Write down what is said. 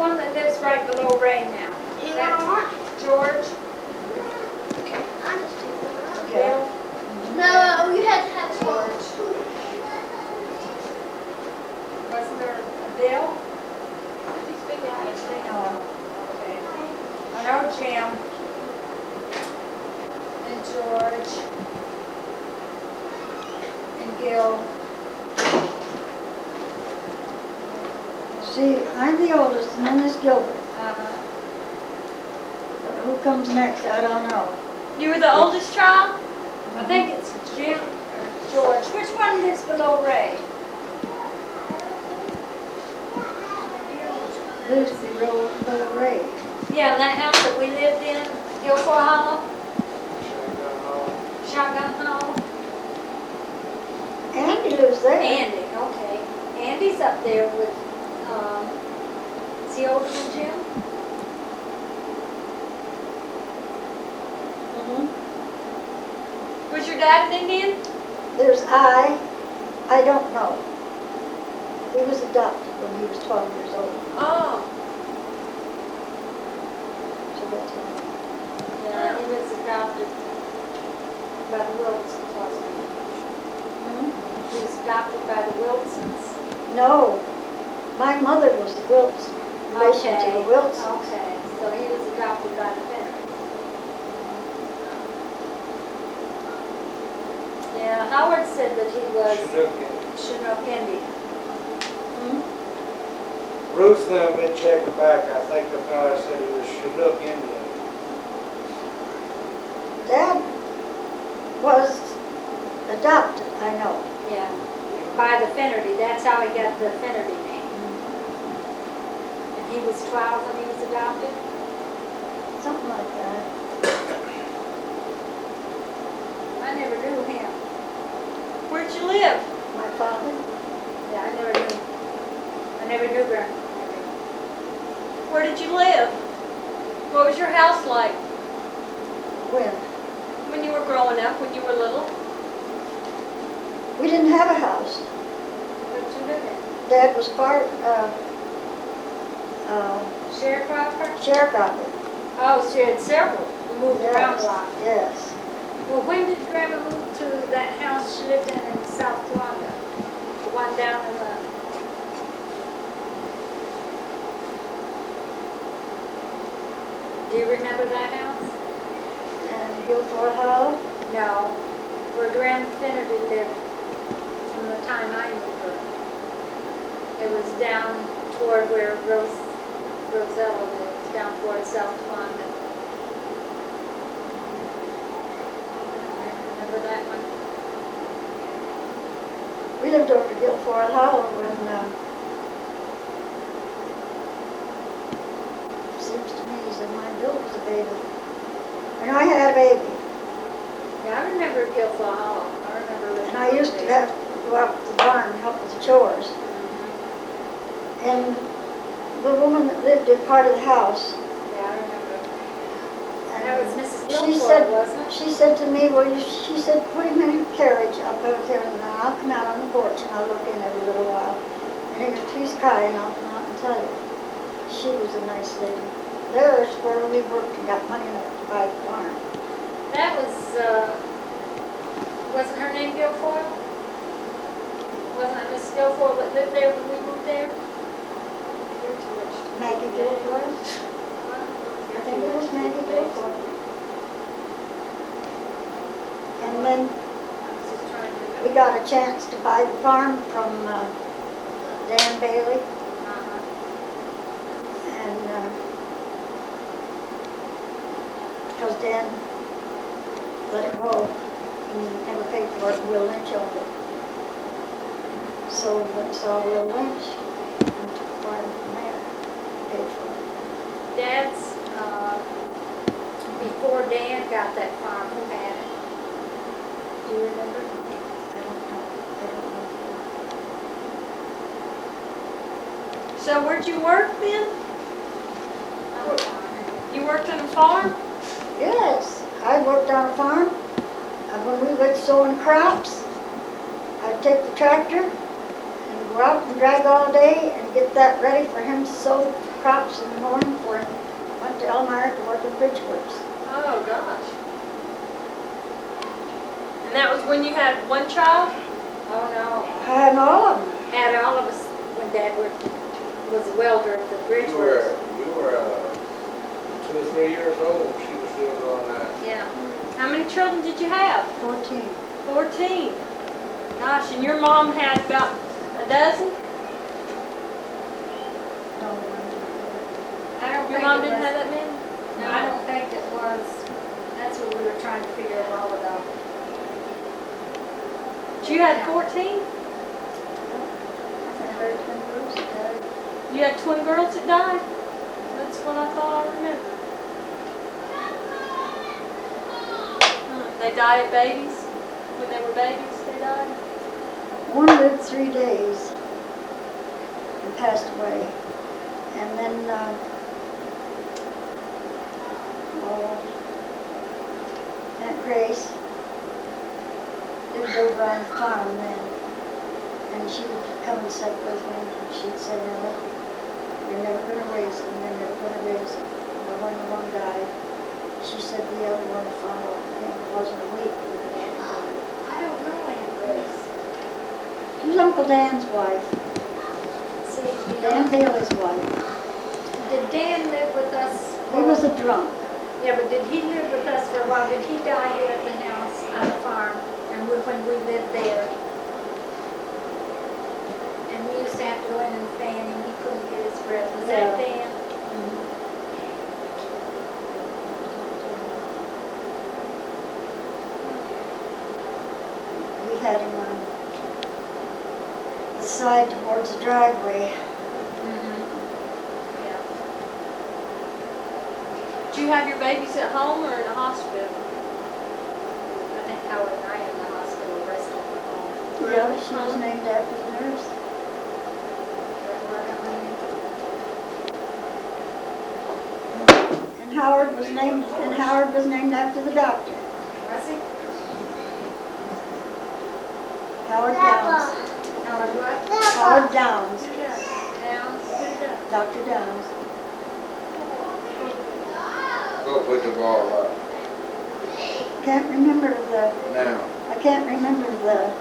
one that lives right below Ray now? You That's want? George, I just take them. Bill, No, you had to have George. Wasn't there a Bill? Oh, okay. I know Jim and George and Gil. See, I'm the oldest, and then there's Gilbert. Uh-huh. Who comes next, I don't know. You were the oldest child? I think it's Jim or George. Which one lives below Ray? Lucy, Little Ray. Yeah, that house that we lived in, Hillford Hollow, Shotgun Hollow. Andy lives there. Andy, okay. Andy's up there with, is he older than Jim? Mhm. Was your dad an Indian? There's I don't know. He was adopted when he was 12 years old. Oh. So that's him. Yeah, he was adopted by the Wilsons, wasn't Hmm? he? He was adopted by the Wilsons. No, my mother was the Wilts, relation to the Wilts. Okay, so he was adopted by the family. Yeah, Howard said that he was Chinook Indian. Hmm? Ruth and been checking back. I think the fellow said he was Chinook Indian. Dad was adopted, I know. Yeah, by the Finnerty. That's how he got the Finnerty name. And he was 12 when he was adopted. Something like that. I never knew him. Where'd you live? My father, Yeah, I never knew Grandma. Where did you live? What was your house like when you were growing up, when you were little? we didn't have a house. Where'd you live in? Dad was part Sharecropper? sharecropper. Oh, she had several. We moved around a Yes, lot. yes. Well, when did Grandma move to that house she lived in South Florida? The one down in the... Do you remember that house? And Guilford Hollow. No. Where Grandma Finnerty lived from the time I knew her. It was down toward where Rosella lived, down toward South Florida. Remember that one? We lived over Guilford Hollow when, seems to me that my Bill was a baby. And I had a baby. Yeah, I remember Guilford Hollow. I remember living And I used to have to go out to the barn and help with the chores. And the woman that lived in part of the house, Yeah, I remember. and That was Mrs. she Guilford, said, wasn't it? she said to me, well, she said, put him in your carriage up over there and then I'll come out on the porch and I'll look in every little while. And if he's crying, I'll come out and tell you. She was a nice lady. There's where we worked and got money enough to buy the barn. That was, wasn't her name Guilford? Wasn't it Miss Guilford that lived there when we moved there? You're too rich. Maggie Guilford. I think it was Maggie Guilford. And then I was just trying to we got a chance to buy the farm from Dan Bailey. Uh-huh. And because Dan let it go, he never paid for it, Will Lynch owned it. So we went and saw Will Lynch and took the farm from there, paid for it. Dad's, before Dan got that farm, who had it? Do you remember? I don't know. So where'd you work then? You worked on a farm? Yes, I worked on a farm. When we went sowing crops, I'd take the tractor and go out and drag all day and get that ready for him to sow crops in the morning for him. Went to Elmira to work at Bridgeworks. Oh, gosh. And that was when you had one child? Oh, no. I had all of them. Had all of us when Dad was a welder at the bridge You works. were 2 or 3 years old, she was still doing that. Yeah. How many children did you have? 14. 14. Gosh, and your mom had about a dozen? No, I don't Your think mom it didn't was- have that many? No, I don't think it was. That's what we were trying to figure it all out. You had 14? I heard them groups that died. You had twin girls that died? That's what I thought I remembered. They died as babies? When they were babies, they died? One lived 3 days and passed away. And then, Aunt Grace lived over on the farm then. And she would come and sit with me and she'd say, no, you're never going to raise them, you're never going to raise them. But when the one died, she said the other one followed. I think it wasn't a week. I don't know Aunt Grace. She was Uncle Dan's wife, See, you Dan know, Bailey's wife. did Dan live with us? He was a drunk. Yeah, but did he live with us for a while? Did he die here at the house on the farm? And when we lived there? And we used to have to go in and fan him. He couldn't get his breath. Was that Yeah. Dan? We had him on the side towards the driveway. Yeah. Did you have your babies at home or in a hospital? I think Howard and I in the hospital, the rest of them at home. Yeah, she was named after the nurse. And Howard was named after the doctor. Was he? Howard Downs. Howard what? Howard Downs. Downs? Dr. Downs. Go put the ball up Can't remember now. I can't remember the